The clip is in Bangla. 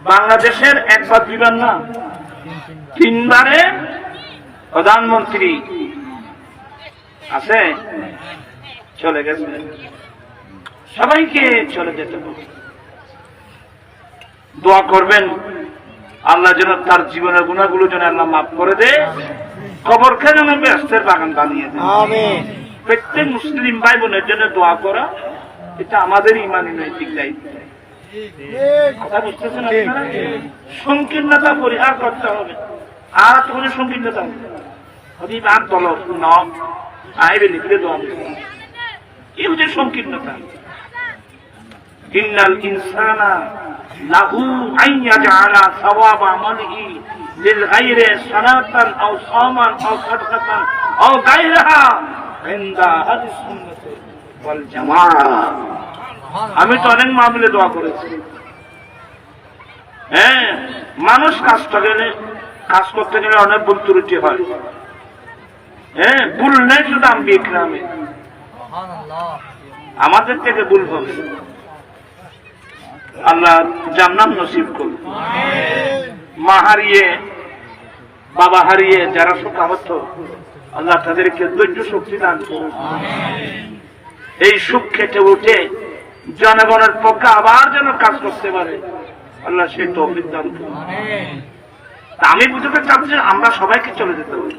বাংলাদেশের একবার দুইবার না, তিনবারে প্রধানমন্ত্রী আছে, চলে গেছে। সবাইকে চলে যেতে হবে। দোয়া করবেন আল্লাহ যেন তার জীবনের গুণাগুলো যেন আল্লাহ মাফ করে দেয়, কবরকে যেন বেহেশতের বাগান বানিয়ে দেয়। প্রত্যেক মুসলিম ভাই বোনের জন্য দোয়া করা এটা আমাদের ইমানি নৈতিক দায়িত্ব। কথা বুঝতেছেন আপনারা? সংকীর্ণতা পরিহার করতে হবে। আর কোনো সংকীর্ণতা হবে আর দল আইবে লিখলে দোয়া এই হচ্ছে সংকীর্ণতা। ইন্নাল ইনসানা লাহু আন ইয়াজআলা সাওয়াব আমালিহি লিল গায়রি সালাতান আও সাওমান আও সাদকাতান আও গায়রাহা ইনদা আহলি সুন্নাহ ওয়াল জামাআহ। আমি তো অনেক মামলে দোয়া করেছি। হ্যাঁ, মানুষ কাজ করতে গেলে অনেক ভুল ত্রুটি হয়। হ্যাঁ, ভুল নেই শুধু আমি ইকরামে আমাদের থেকে ভুল হবে। আল্লাহ জান্নাত নসিব করুন। মা হারিয়ে বাবা হারিয়ে যারা শোকাহত, আল্লাহ তাদেরকে ধৈর্য শক্তি দান করুন। এই সুখ খেটে উঠে জনগণের পক্ষে আবার যেন কাজ করতে পারে, আল্লাহ সেই তৌফিক দান করুন। আমি বুঝতে চাচ্ছি আমরা সবাইকে চলে যেতে হবে।